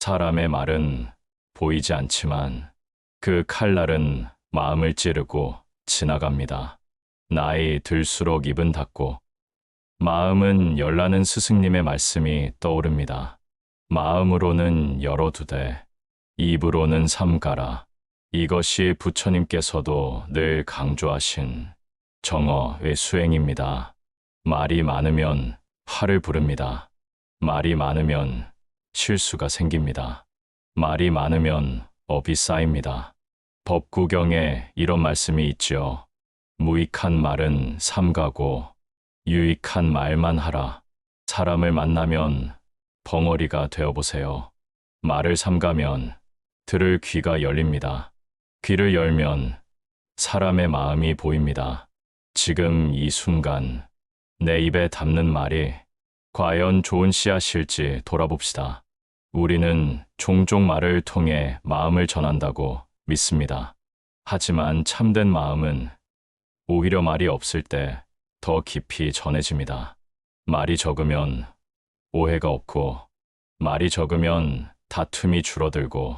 사람의 말은 보이지 않지만 그 칼날은 마음을 찌르고 지나갑니다. 나이 들수록 입은 닫고 마음은 열라는 스승님의 말씀이 떠오릅니다. 마음으로는 열어두되 입으로는 삼가라. 이것이 부처님께서도 늘 강조하신 정어의 수행입니다. 말이 많으면 화를 부릅니다. 말이 많으면 실수가 생깁니다. 말이 많으면 업이 쌓입니다. 법구경에 이런 말씀이 있죠. 무익한 말은 삼가고 유익한 말만 하라. 사람을 만나면 벙어리가 되어보세요. 말을 삼가면 들을 귀가 열립니다. 귀를 열면 사람의 마음이 보입니다. 지금 이 순간 내 입에 담는 말이 과연 좋은 씨앗일지 돌아봅시다. 우리는 종종 말을 통해 마음을 전한다고 믿습니다. 하지만 참된 마음은 오히려 말이 없을 때 더 깊이 전해집니다. 말이 적으면 오해가 없고, 말이 적으면 다툼이 줄어들고,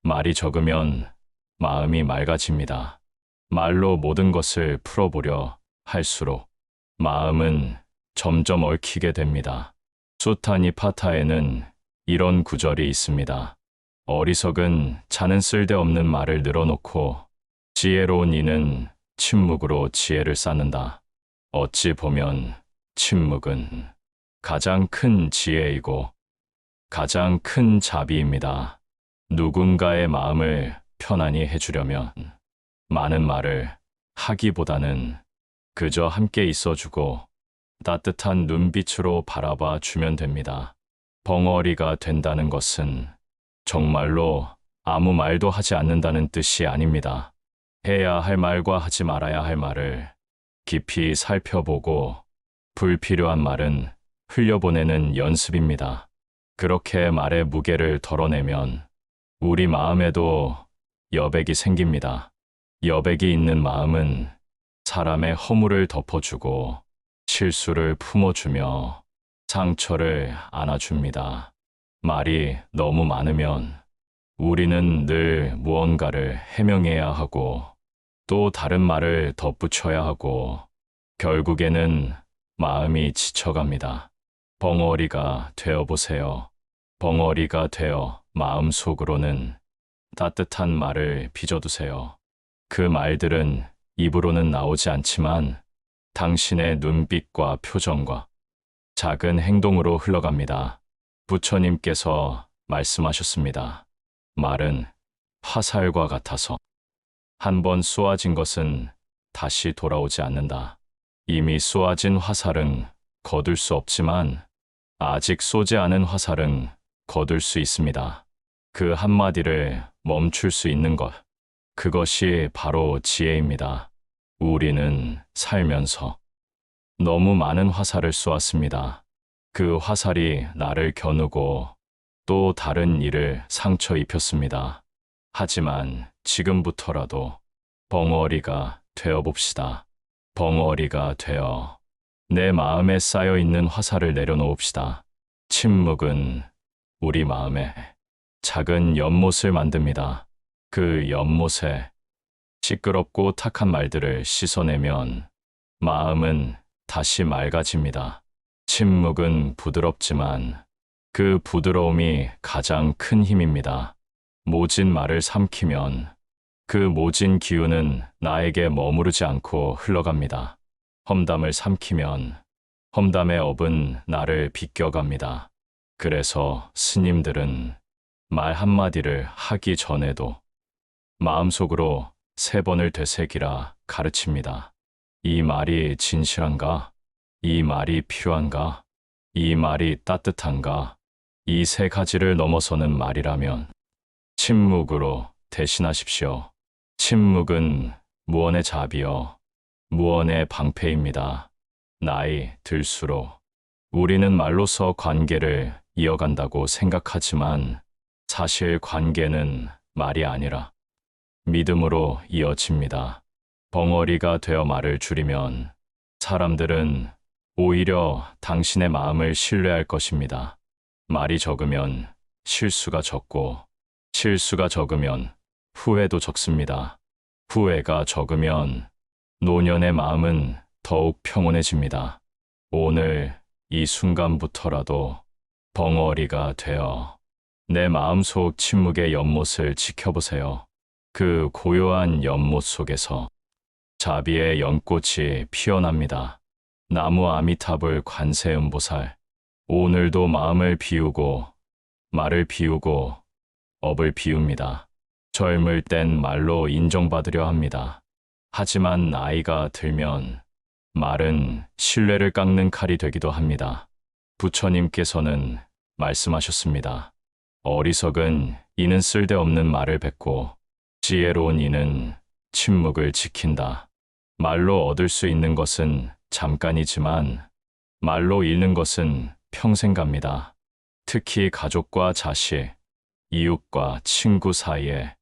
말이 적으면 마음이 맑아집니다. 말로 모든 것을 풀어보려 할수록 마음은 점점 얽히게 됩니다. 수타니 파타에는 이런 구절이 있습니다. 어리석은 자는 쓸데없는 말을 늘어놓고 지혜로운 이는 침묵으로 지혜를 쌓는다. 어찌 보면 침묵은 가장 큰 지혜이고 가장 큰 자비입니다. 누군가의 마음을 편안히 해주려면 많은 말을 하기보다는 그저 함께 있어주고 따뜻한 눈빛으로 바라봐 주면 됩니다. 벙어리가 된다는 것은 정말로 아무 말도 하지 않는다는 뜻이 아닙니다. 해야 할 말과 하지 말아야 할 말을 깊이 살펴보고 불필요한 말은 흘려보내는 연습입니다. 그렇게 말의 무게를 덜어내면 우리 마음에도 여백이 생깁니다. 여백이 있는 마음은 사람의 허물을 덮어주고 실수를 품어주며 상처를 안아줍니다. 말이 너무 많으면 우리는 늘 무언가를 해명해야 하고 또 다른 말을 덧붙여야 하고 결국에는 마음이 지쳐갑니다. 벙어리가 되어보세요. 벙어리가 되어 마음속으로는 따뜻한 말을 빚어두세요. 그 말들은 입으로는 나오지 않지만 당신의 눈빛과 표정과 작은 행동으로 흘러갑니다. 부처님께서 말씀하셨습니다. 말은 화살과 같아서 한번 쏘아진 것은 다시 돌아오지 않는다. 이미 쏘아진 화살은 거둘 수 없지만 아직 쏘지 않은 화살은 거둘 수 있습니다. 그 한마디를 멈출 수 있는 것, 그것이 바로 지혜입니다. 우리는 살면서 너무 많은 화살을 쏘았습니다. 그 화살이 나를 겨누고 또 다른 이를 상처 입혔습니다. 하지만 지금부터라도 벙어리가 되어봅시다. 벙어리가 되어 내 마음에 쌓여있는 화살을 내려놓읍시다. 침묵은 우리 마음에 작은 연못을 만듭니다. 그 연못에 시끄럽고 탁한 말들을 씻어내면 마음은 다시 맑아집니다. 침묵은 부드럽지만 그 부드러움이 가장 큰 힘입니다. 모진 말을 삼키면 그 모진 기운은 나에게 머무르지 않고 흘러갑니다. 험담을 삼키면 험담의 업은 나를 비껴갑니다. 그래서 스님들은 말 한마디를 하기 전에도 마음속으로 3번을 되새기라 가르칩니다. 이 말이 진실한가? 이 말이 필요한가? 이 말이 따뜻한가? 이 3가지를 넘어서는 말이라면 침묵으로 대신하십시오. 침묵은 무언의 자비여, 무언의 방패입니다. 나이 들수록 우리는 말로서 관계를 이어간다고 생각하지만 사실 관계는 말이 아니라 믿음으로 이어집니다. 벙어리가 되어 말을 줄이면 사람들은 오히려 당신의 마음을 신뢰할 것입니다. 말이 적으면 실수가 적고, 실수가 적으면 후회도 적습니다. 후회가 적으면 노년의 마음은 더욱 평온해집니다. 오늘 이 순간부터라도 벙어리가 되어 내 마음속 침묵의 연못을 지켜보세요. 그 고요한 연못 속에서 자비의 연꽃이 피어납니다. 나무 아미타불 관세음보살. 오늘도 마음을 비우고 말을 비우고 업을 비웁니다. 젊을 땐 말로 인정받으려 합니다. 하지만 나이가 들면 말은 신뢰를 깎는 칼이 되기도 합니다. 부처님께서는 말씀하셨습니다. 어리석은 이는 쓸데없는 말을 뱉고 지혜로운 이는 침묵을 지킨다. 말로 얻을 수 있는 것은 잠깐이지만 말로 잃는 것은 평생 갑니다. 특히 가족과 자식, 이웃과 친구 사이에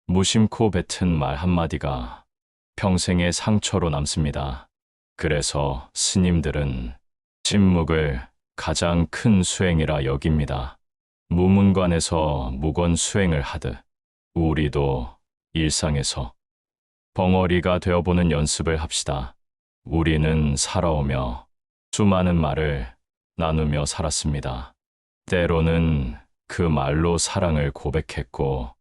무심코 뱉은 말 한마디가 평생의 상처로 남습니다. 그래서 스님들은 침묵을 가장 큰 수행이라 여깁니다. 무문관에서 무건 수행을 하듯 우리도 일상에서 벙어리가 되어보는 연습을 합시다. 우리는 살아오며 수많은 말을 나누며 살았습니다. 때로는 그 말로 사랑을 고백했고,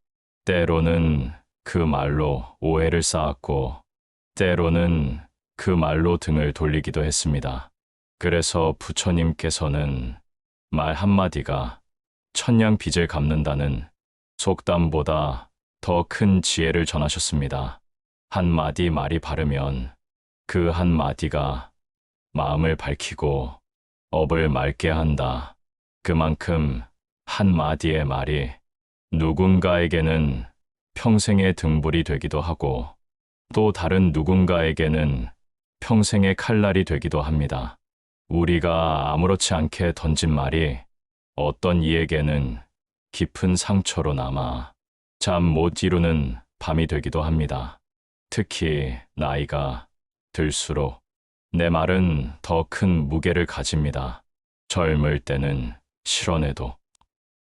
때로는 그 말로 오해를 쌓았고, 때로는 그 말로 등을 돌리기도 했습니다. 그래서 부처님께서는 말 한마디가 천냥 빚을 갚는다는 속담보다 더 큰 지혜를 전하셨습니다. 한마디 말이 바르면 그 한마디가 마음을 밝히고 업을 맑게 한다. 그만큼 한마디의 말이 누군가에게는 평생의 등불이 되기도 하고 또 다른 누군가에게는 평생의 칼날이 되기도 합니다. 우리가 아무렇지 않게 던진 말이 어떤 이에게는 깊은 상처로 남아 잠 못 이루는 밤이 되기도 합니다. 특히 나이가 들수록 내 말은 더 큰 무게를 가집니다. 젊을 때는 실언해도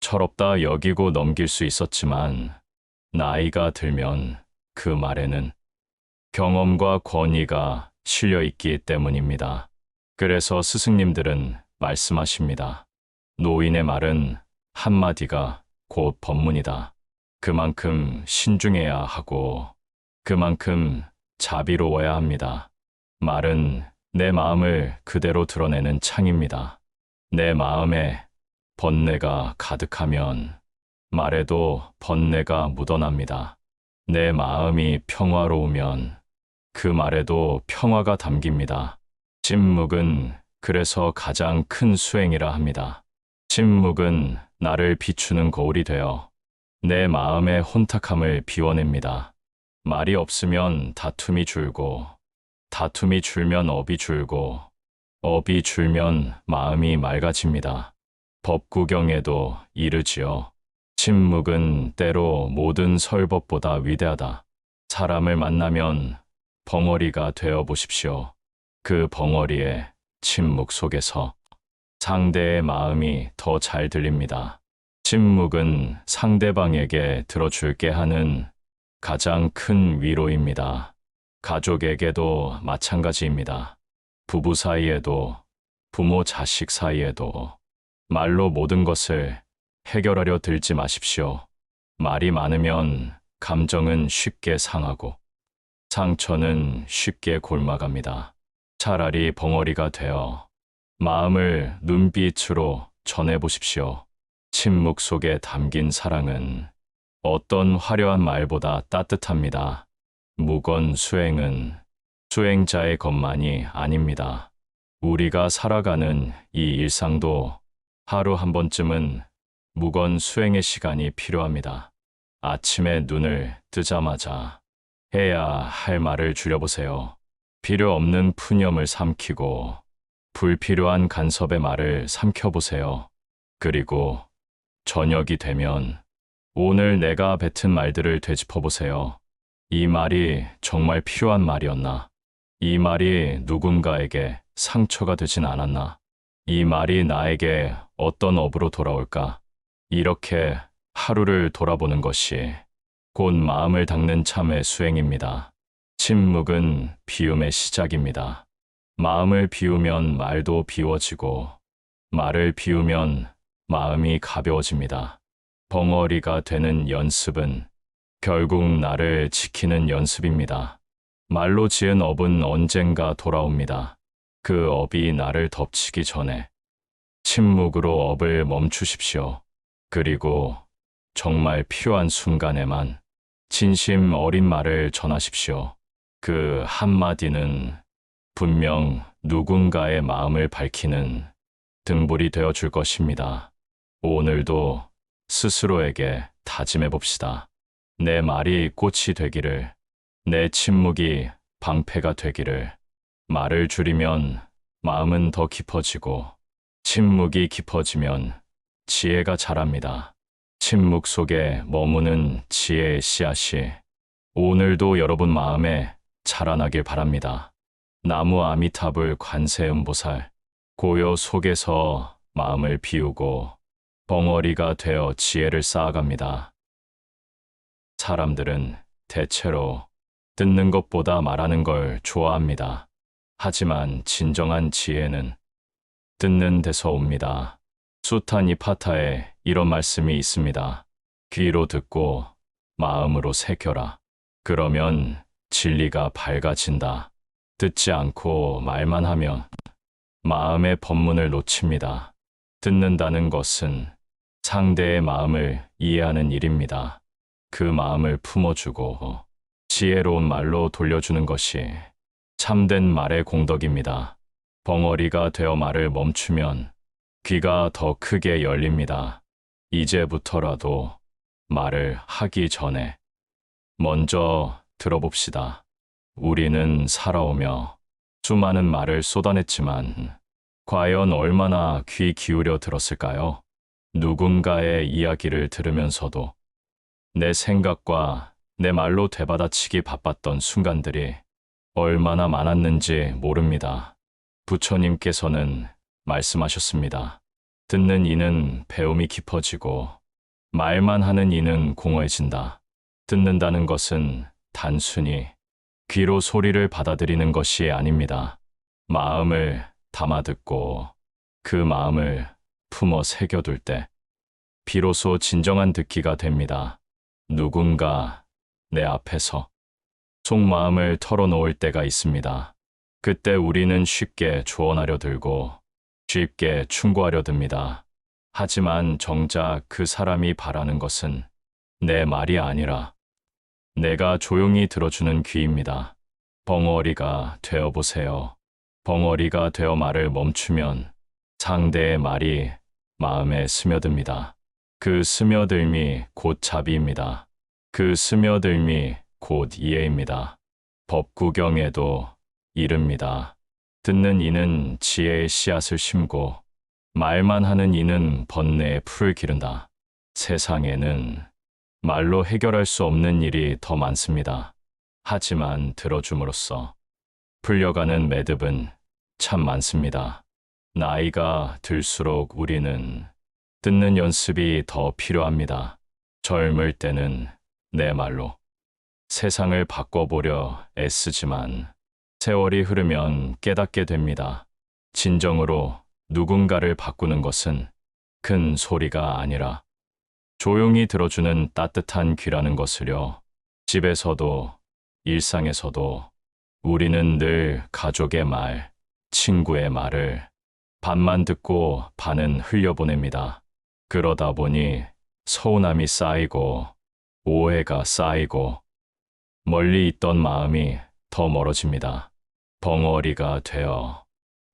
철없다 여기고 넘길 수 있었지만 나이가 들면 그 말에는 경험과 권위가 실려 있기 때문입니다. 그래서 스승님들은 말씀하십니다. 노인의 말은 한마디가 곧 법문이다. 그만큼 신중해야 하고 그만큼 자비로워야 합니다. 말은 내 마음을 그대로 드러내는 창입니다. 내 마음에 번뇌가 가득하면 말에도 번뇌가 묻어납니다. 내 마음이 평화로우면 그 말에도 평화가 담깁니다. 침묵은 그래서 가장 큰 수행이라 합니다. 침묵은 나를 비추는 거울이 되어 내 마음의 혼탁함을 비워냅니다. 말이 없으면 다툼이 줄고, 다툼이 줄면 업이 줄고, 업이 줄면 마음이 맑아집니다. 법구경에도 이르지요. 침묵은 때로 모든 설법보다 위대하다. 사람을 만나면 벙어리가 되어 보십시오. 그 벙어리의 침묵 속에서 상대의 마음이 더 잘 들립니다. 침묵은 상대방에게 들어줄게 하는 가장 큰 위로입니다. 가족에게도 마찬가지입니다. 부부 사이에도, 부모 자식 사이에도 말로 모든 것을 해결하려 들지 마십시오. 말이 많으면 감정은 쉽게 상하고 상처는 쉽게 골마갑니다. 차라리 벙어리가 되어 마음을 눈빛으로 전해보십시오. 침묵 속에 담긴 사랑은 어떤 화려한 말보다 따뜻합니다. 무건 수행은 수행자의 것만이 아닙니다. 우리가 살아가는 이 일상도 하루 한 번쯤은 무건 수행의 시간이 필요합니다. 아침에 눈을 뜨자마자 해야 할 말을 줄여보세요. 필요 없는 푸념을 삼키고 불필요한 간섭의 말을 삼켜보세요. 그리고 저녁이 되면 오늘 내가 뱉은 말들을 되짚어보세요. 이 말이 정말 필요한 말이었나? 이 말이 누군가에게 상처가 되진 않았나? 이 말이 나에게 어떤 업으로 돌아올까? 이렇게 하루를 돌아보는 것이 곧 마음을 닦는 참의 수행입니다. 침묵은 비움의 시작입니다. 마음을 비우면 말도 비워지고, 말을 비우면 마음이 가벼워집니다. 벙어리가 되는 연습은 결국 나를 지키는 연습입니다. 말로 지은 업은 언젠가 돌아옵니다. 그 업이 나를 덮치기 전에 침묵으로 업을 멈추십시오. 그리고 정말 필요한 순간에만 진심 어린 말을 전하십시오. 그 한마디는 분명 누군가의 마음을 밝히는 등불이 되어 줄 것입니다. 오늘도 스스로에게 다짐해 봅시다. 내 말이 꽃이 되기를, 내 침묵이 방패가 되기를. 말을 줄이면 마음은 더 깊어지고, 침묵이 깊어지면 지혜가 자랍니다. 침묵 속에 머무는 지혜의 씨앗이 오늘도 여러분 마음에 자라나길 바랍니다. 나무 아미타불 관세음보살, 고요 속에서 마음을 비우고 벙어리가 되어 지혜를 쌓아갑니다. 사람들은 대체로 듣는 것보다 말하는 걸 좋아합니다. 하지만 진정한 지혜는 듣는 데서 옵니다. 수타니파타에 이런 말씀이 있습니다. 귀로 듣고 마음으로 새겨라. 그러면 진리가 밝아진다. 듣지 않고 말만 하면 마음의 법문을 놓칩니다. 듣는다는 것은 상대의 마음을 이해하는 일입니다. 그 마음을 품어주고 지혜로운 말로 돌려주는 것이 참된 말의 공덕입니다. 벙어리가 되어 말을 멈추면 귀가 더 크게 열립니다. 이제부터라도 말을 하기 전에 먼저 들어봅시다. 우리는 살아오며 수많은 말을 쏟아냈지만 과연 얼마나 귀 기울여 들었을까요? 누군가의 이야기를 들으면서도 내 생각과 내 말로 되받아치기 바빴던 순간들이 얼마나 많았는지 모릅니다. 부처님께서는 말씀하셨습니다. 듣는 이는 배움이 깊어지고 말만 하는 이는 공허해진다. 듣는다는 것은 단순히 귀로 소리를 받아들이는 것이 아닙니다. 마음을 담아 듣고 그 마음을 품어 새겨둘 때 비로소 진정한 듣기가 됩니다. 누군가 내 앞에서 속마음을 털어놓을 때가 있습니다. 그때 우리는 쉽게 조언하려 들고 쉽게 충고하려 듭니다. 하지만 정작 그 사람이 바라는 것은 내 말이 아니라 내가 조용히 들어주는 귀입니다. 벙어리가 되어보세요. 벙어리가 되어 말을 멈추면 상대의 말이 마음에 스며듭니다. 그 스며들미 곧 자비입니다. 그 스며들미 곧 이해입니다. 법구경에도 이릅니다. 듣는 이는 지혜의 씨앗을 심고 말만 하는 이는 번뇌의 풀을 기른다. 세상에는 말로 해결할 수 없는 일이 더 많습니다. 하지만 들어줌으로써 풀려가는 매듭은 참 많습니다. 나이가 들수록 우리는 듣는 연습이 더 필요합니다. 젊을 때는 내 말로 세상을 바꿔보려 애쓰지만 세월이 흐르면 깨닫게 됩니다. 진정으로 누군가를 바꾸는 것은 큰 소리가 아니라 조용히 들어주는 따뜻한 귀라는 것을요. 집에서도 일상에서도 우리는 늘 가족의 말, 친구의 말을 반만 듣고 반은 흘려보냅니다. 그러다 보니 서운함이 쌓이고 오해가 쌓이고 멀리 있던 마음이 더 멀어집니다. 벙어리가 되어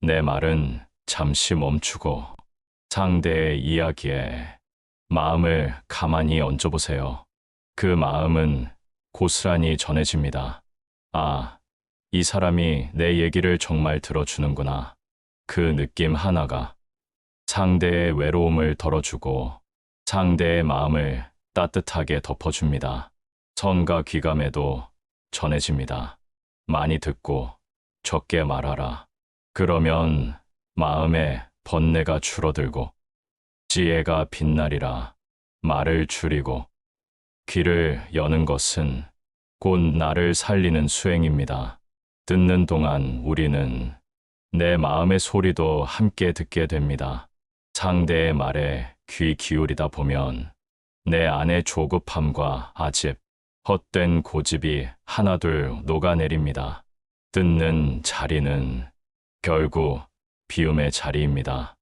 내 말은 잠시 멈추고 상대의 이야기에 마음을 가만히 얹어보세요. 그 마음은 고스란히 전해집니다. 아, 이 사람이 내 얘기를 정말 들어주는구나. 그 느낌 하나가 상대의 외로움을 덜어주고 상대의 마음을 따뜻하게 덮어줍니다. 선과 귀감에도 전해집니다. 많이 듣고 적게 말하라. 그러면 마음의 번뇌가 줄어들고 지혜가 빛나리라. 말을 줄이고 귀를 여는 것은 곧 나를 살리는 수행입니다. 듣는 동안 우리는 내 마음의 소리도 함께 듣게 됩니다. 상대의 말에 귀 기울이다 보면 내 안의 조급함과 아집, 헛된 고집이 하나둘 녹아내립니다. 듣는 자리는 결국 비움의 자리입니다.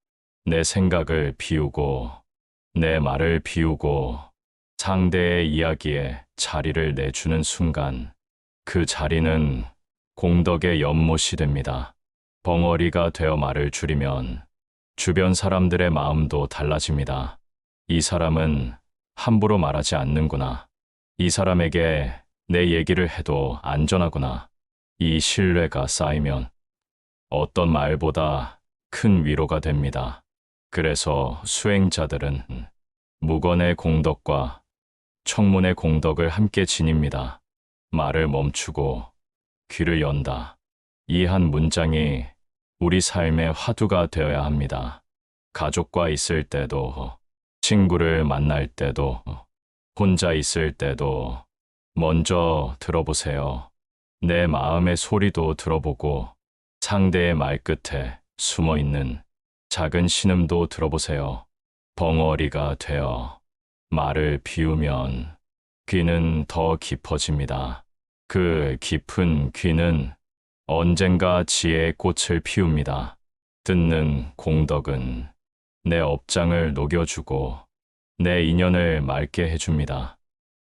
내 생각을 비우고 내 말을 비우고 상대의 이야기에 자리를 내주는 순간 그 자리는 공덕의 연못이 됩니다. 벙어리가 되어 말을 줄이면 주변 사람들의 마음도 달라집니다. 이 사람은 함부로 말하지 않는구나. 이 사람에게 내 얘기를 해도 안전하구나. 이 신뢰가 쌓이면 어떤 말보다 큰 위로가 됩니다. 그래서 수행자들은 무건의 공덕과 청문의 공덕을 함께 지닙니다. 말을 멈추고 귀를 연다. 이 한 문장이 우리 삶의 화두가 되어야 합니다. 가족과 있을 때도, 친구를 만날 때도, 혼자 있을 때도 먼저 들어보세요. 내 마음의 소리도 들어보고 상대의 말끝에 숨어 있는 작은 신음도 들어보세요. 벙어리가 되어 말을 비우면 귀는 더 깊어집니다. 그 깊은 귀는 언젠가 지혜의 꽃을 피웁니다. 듣는 공덕은 내 업장을 녹여주고 내 인연을 맑게 해줍니다.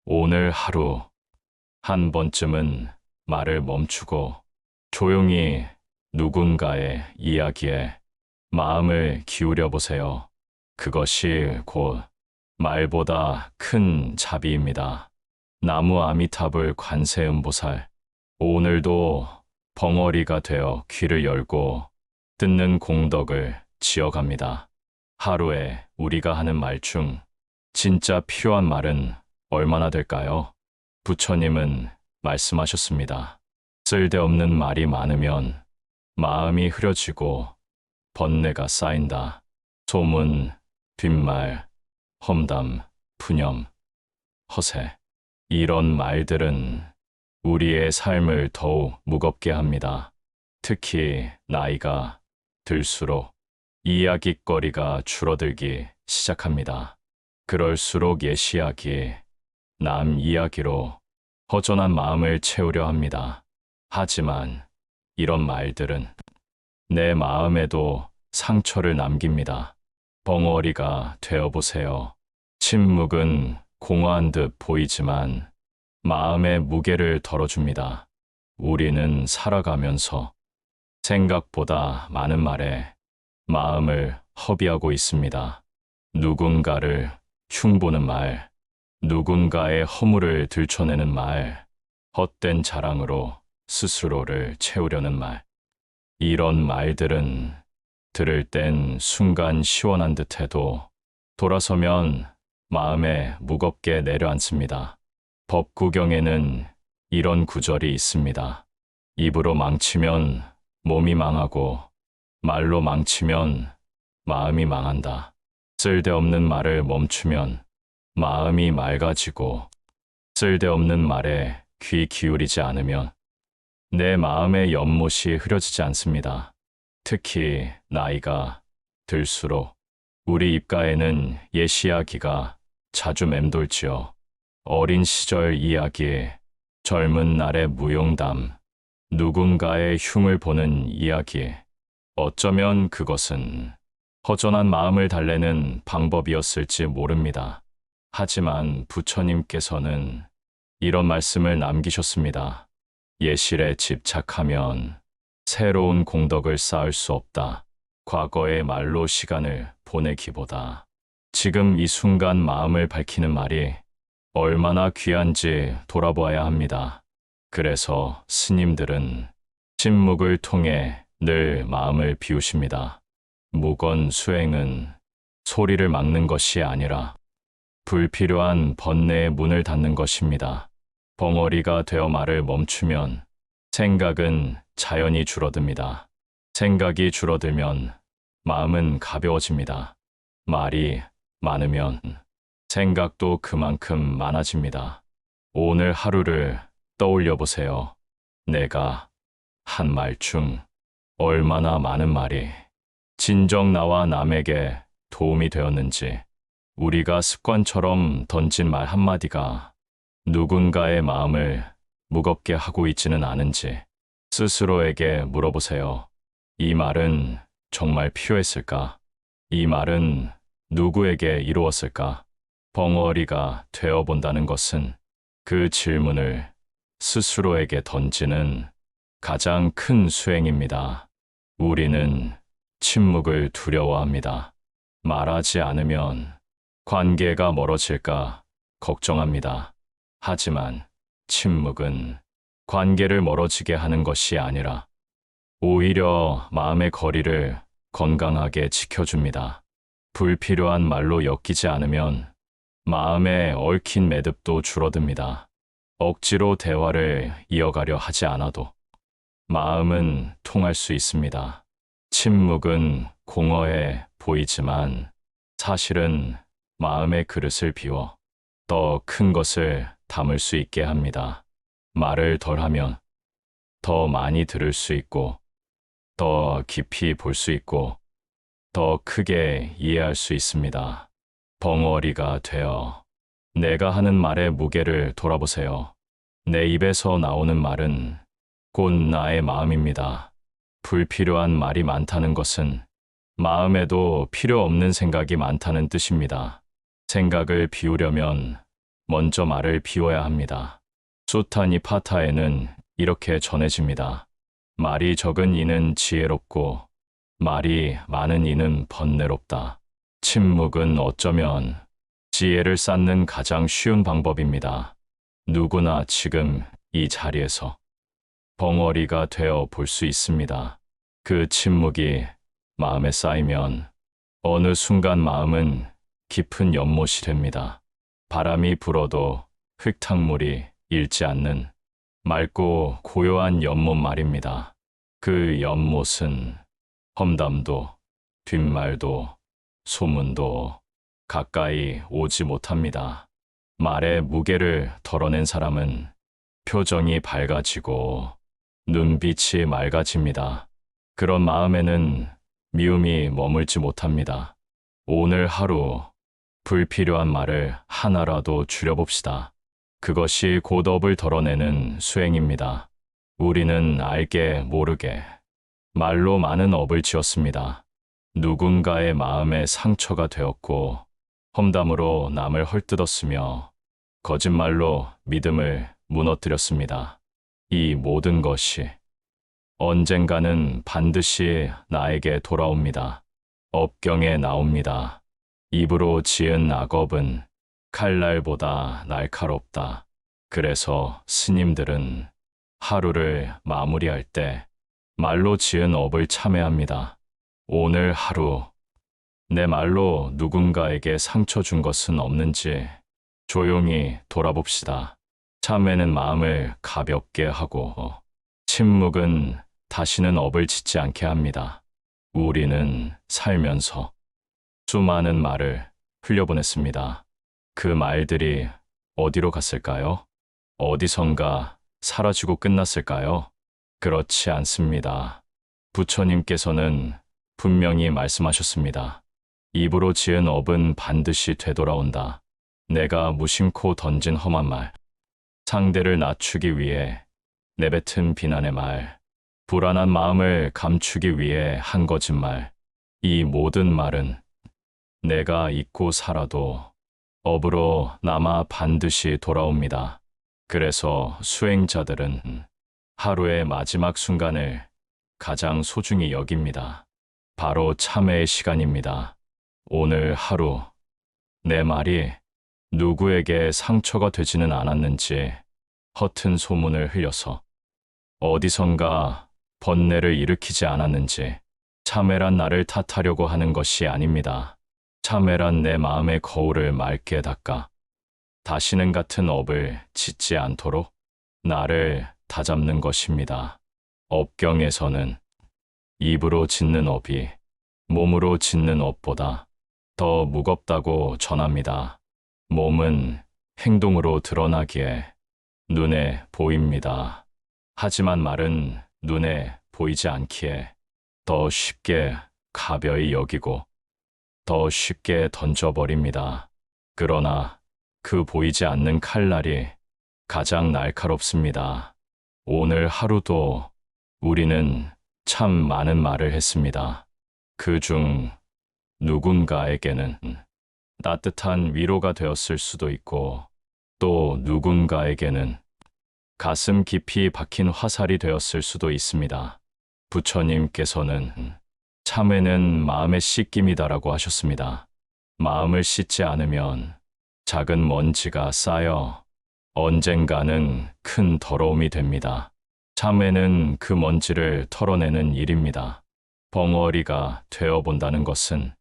오늘 하루 한 번쯤은 말을 멈추고 조용히 누군가의 이야기에 마음을 기울여 보세요. 그것이 곧 말보다 큰 자비입니다. 나무 아미타불 관세음보살, 오늘도 벙어리가 되어 귀를 열고 듣는 공덕을 지어갑니다. 하루에 우리가 하는 말 중 진짜 필요한 말은 얼마나 될까요? 부처님은 말씀하셨습니다. 쓸데없는 말이 많으면 마음이 흐려지고 번뇌가 쌓인다. 소문, 뒷말, 험담, 푸념, 허세. 이런 말들은 우리의 삶을 더욱 무겁게 합니다. 특히 나이가 들수록 이야깃거리가 줄어들기 시작합니다. 그럴수록 옛 이야기, 남 이야기로 허전한 마음을 채우려 합니다. 하지만 이런 말들은 내 마음에도 상처를 남깁니다. 벙어리가 되어보세요. 침묵은 공허한 듯 보이지만 마음의 무게를 덜어줍니다. 우리는 살아가면서 생각보다 많은 말에 마음을 허비하고 있습니다. 누군가를 흉보는 말, 누군가의 허물을 들춰내는 말, 헛된 자랑으로 스스로를 채우려는 말. 이런 말들은 들을 땐 순간 시원한 듯해도 돌아서면 마음에 무겁게 내려앉습니다. 법구경에는 이런 구절이 있습니다. 입으로 망치면 몸이 망하고 말로 망치면 마음이 망한다. 쓸데없는 말을 멈추면 마음이 맑아지고 쓸데없는 말에 귀 기울이지 않으면 내 마음의 연못이 흐려지지 않습니다. 특히 나이가 들수록 우리 입가에는 옛 이야기가 자주 맴돌지요. 어린 시절 이야기, 젊은 날의 무용담, 누군가의 흉을 보는 이야기. 어쩌면 그것은 허전한 마음을 달래는 방법이었을지 모릅니다. 하지만 부처님께서는 이런 말씀을 남기셨습니다. 예실에 집착하면 새로운 공덕을 쌓을 수 없다. 과거의 말로 시간을 보내기보다 지금 이 순간 마음을 밝히는 말이 얼마나 귀한지 돌아보아야 합니다. 그래서 스님들은 침묵을 통해 늘 마음을 비우십니다. 무건 수행은 소리를 막는 것이 아니라 불필요한 번뇌의 문을 닫는 것입니다. 벙어리가 되어 말을 멈추면 생각은 자연히 줄어듭니다. 생각이 줄어들면 마음은 가벼워집니다. 말이 많으면 생각도 그만큼 많아집니다. 오늘 하루를 떠올려 보세요. 내가 한 말 중 얼마나 많은 말이 진정 나와 남에게 도움이 되었는지, 우리가 습관처럼 던진 말 한마디가 누군가의 마음을 무겁게 하고 있지는 않은지 스스로에게 물어보세요. 이 말은 정말 필요했을까? 이 말은 누구에게 이루었을까? 벙어리가 되어본다는 것은 그 질문을 스스로에게 던지는 가장 큰 수행입니다. 우리는 침묵을 두려워합니다. 말하지 않으면 관계가 멀어질까 걱정합니다. 하지만 침묵은 관계를 멀어지게 하는 것이 아니라 오히려 마음의 거리를 건강하게 지켜줍니다. 불필요한 말로 엮이지 않으면 마음에 얽힌 매듭도 줄어듭니다. 억지로 대화를 이어가려 하지 않아도 마음은 통할 수 있습니다. 침묵은 공허해 보이지만 사실은 마음의 그릇을 비워 더 큰 것을 담을 수 있게 합니다. 말을 덜하면 더 많이 들을 수 있고, 더 깊이 볼 수 있고, 더 크게 이해할 수 있습니다. 벙어리가 되어 내가 하는 말의 무게를 돌아보세요. 내 입에서 나오는 말은 곧 나의 마음입니다. 불필요한 말이 많다는 것은 마음에도 필요 없는 생각이 많다는 뜻입니다. 생각을 비우려면 먼저 말을 비워야 합니다. 수타니 파타에는 이렇게 전해집니다. 말이 적은 이는 지혜롭고 말이 많은 이는 번뇌롭다. 침묵은 어쩌면 지혜를 쌓는 가장 쉬운 방법입니다. 누구나 지금 이 자리에서 벙어리가 되어 볼 수 있습니다. 그 침묵이 마음에 쌓이면 어느 순간 마음은 깊은 연못이 됩니다. 바람이 불어도 흙탕물이 잃지 않는 맑고 고요한 연못 말입니다. 그 연못은 험담도, 뒷말도, 소문도 가까이 오지 못합니다. 말의 무게를 덜어낸 사람은 표정이 밝아지고 눈빛이 맑아집니다. 그런 마음에는 미움이 머물지 못합니다. 오늘 하루 불필요한 말을 하나라도 줄여봅시다. 그것이 고덥을 덜어내는 수행입니다. 우리는 알게 모르게 말로 많은 업을 지었습니다. 누군가의 마음에 상처가 되었고, 험담으로 남을 헐뜯었으며, 거짓말로 믿음을 무너뜨렸습니다. 이 모든 것이 언젠가는 반드시 나에게 돌아옵니다. 업경에 나옵니다. 입으로 지은 악업은 칼날보다 날카롭다. 그래서 스님들은 하루를 마무리할 때 말로 지은 업을 참회합니다. 오늘 하루 내 말로 누군가에게 상처 준 것은 없는지 조용히 돌아봅시다. 참회는 마음을 가볍게 하고 침묵은 다시는 업을 짓지 않게 합니다. 우리는 살면서 수많은 말을 흘려보냈습니다. 그 말들이 어디로 갔을까요? 어디선가 사라지고 끝났을까요? 그렇지 않습니다. 부처님께서는 분명히 말씀하셨습니다. 입으로 지은 업은 반드시 되돌아온다. 내가 무심코 던진 험한 말, 상대를 낮추기 위해 내뱉은 비난의 말, 불안한 마음을 감추기 위해 한 거짓말, 이 모든 말은 내가 잊고 살아도 업으로 남아 반드시 돌아옵니다. 그래서 수행자들은 하루의 마지막 순간을 가장 소중히 여깁니다. 바로 참회의 시간입니다. 오늘 하루 내 말이 누구에게 상처가 되지는 않았는지 허튼 소문을 흘려서 어디선가 번뇌를 일으키지 않았는지 참회란 나를 탓하려고 하는 것이 아닙니다. 참회란 내 마음의 거울을 맑게 닦아 다시는 같은 업을 짓지 않도록 나를 다잡는 것입니다. 업경에서는 입으로 짓는 업이 몸으로 짓는 업보다 더 무겁다고 전합니다. 몸은 행동으로 드러나기에 눈에 보입니다. 하지만 말은 눈에 보이지 않기에 더 쉽게 가벼이 여기고 더 쉽게 던져버립니다. 그러나 그 보이지 않는 칼날이 가장 날카롭습니다. 오늘 하루도 우리는 참 많은 말을 했습니다. 그중 누군가에게는 따뜻한 위로가 되었을 수도 있고 또 누군가에게는 가슴 깊이 박힌 화살이 되었을 수도 있습니다. 부처님께서는 참회는 마음의 씻김이다라고 하셨습니다. 마음을 씻지 않으면 작은 먼지가 쌓여 언젠가는 큰 더러움이 됩니다. 참회는 그 먼지를 털어내는 일입니다. 벙어리가 되어본다는 것은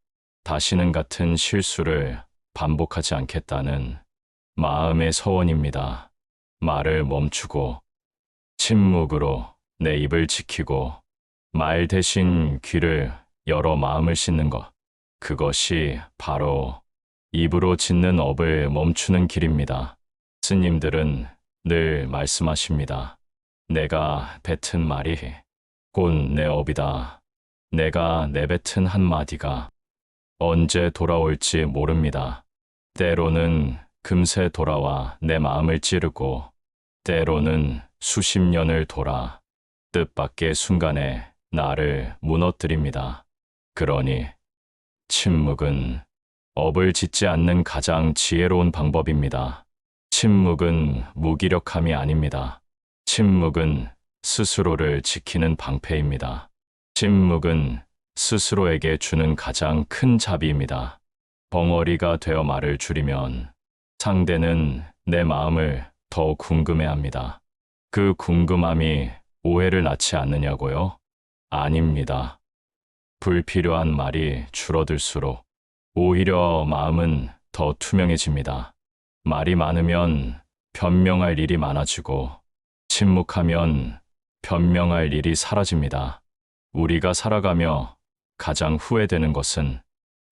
다시는 같은 실수를 반복하지 않겠다는 마음의 서원입니다. 말을 멈추고 침묵으로 내 입을 지키고 말 대신 귀를 열어 마음을 씻는 것. 그것이 바로 입으로 짓는 업을 멈추는 길입니다. 스님들은 늘 말씀하십니다. 내가 뱉은 말이 곧 내 업이다. 내가 내뱉은 한마디가 언제 돌아올지 모릅니다. 때로는 금세 돌아와 내 마음을 찌르고 때로는 수십 년을 돌아 뜻밖의 순간에 나를 무너뜨립니다. 그러니 침묵은 업을 짓지 않는 가장 지혜로운 방법입니다. 침묵은 무기력함이 아닙니다. 침묵은 스스로를 지키는 방패입니다. 침묵은 스스로에게 주는 가장 큰 자비입니다. 벙어리가 되어 말을 줄이면 상대는 내 마음을 더 궁금해합니다. 그 궁금함이 오해를 낳지 않느냐고요? 아닙니다. 불필요한 말이 줄어들수록 오히려 마음은 더 투명해집니다. 말이 많으면 변명할 일이 많아지고 침묵하면 변명할 일이 사라집니다. 우리가 살아가며 가장 후회되는 것은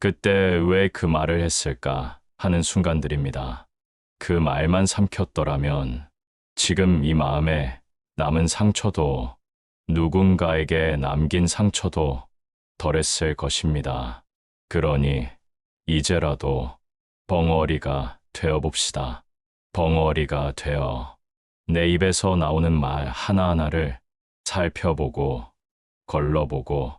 그때 왜 그 말을 했을까 하는 순간들입니다. 그 말만 삼켰더라면 지금 이 마음에 남은 상처도 누군가에게 남긴 상처도 덜했을 것입니다. 그러니 이제라도 벙어리가 되어봅시다. 벙어리가 되어 내 입에서 나오는 말 하나하나를 살펴보고 걸러보고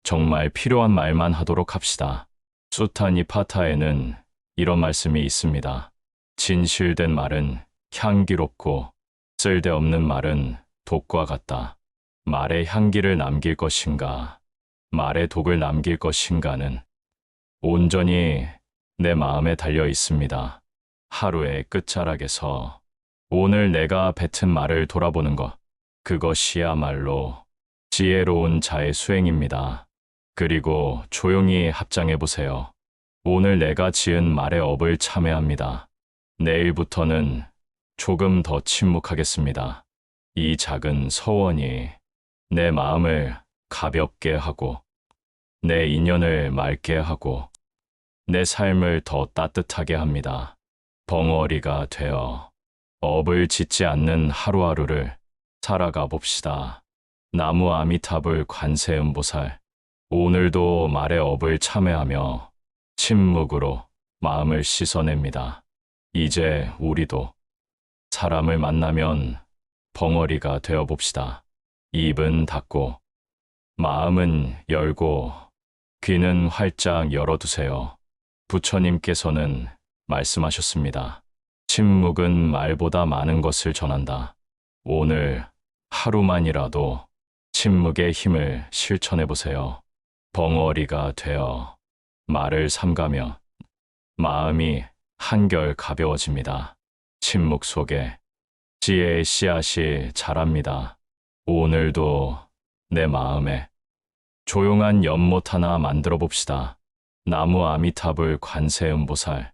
정말 필요한 말만 하도록 합시다. 수타니파타에는 이런 말씀이 있습니다. 진실된 말은 향기롭고 쓸데없는 말은 독과 같다. 말의 향기를 남길 것인가, 말의 독을 남길 것인가는 온전히 내 마음에 달려 있습니다. 하루의 끝자락에서 오늘 내가 뱉은 말을 돌아보는 것, 그것이야말로 지혜로운 자의 수행입니다. 그리고 조용히 합장해 보세요. 오늘 내가 지은 말의 업을 참회합니다. 내일부터는 조금 더 침묵하겠습니다. 이 작은 서원이 내 마음을 가볍게 하고 내 인연을 맑게 하고 내 삶을 더 따뜻하게 합니다. 벙어리가 되어 업을 짓지 않는 하루하루를 살아가 봅시다. 나무 아미타불 관세음보살, 오늘도 말의 업을 참회하며 침묵으로 마음을 씻어냅니다. 이제 우리도 사람을 만나면 벙어리가 되어 봅시다. 입은 닫고 마음은 열고 귀는 활짝 열어두세요. 부처님께서는 말씀하셨습니다. 침묵은 말보다 많은 것을 전한다. 오늘 하루만이라도 침묵의 힘을 실천해 보세요. 벙어리가 되어 말을 삼가며 마음이 한결 가벼워집니다. 침묵 속에 지혜의 씨앗이 자랍니다. 오늘도 내 마음에 조용한 연못 하나 만들어 봅시다. 나무 아미타불 관세음보살,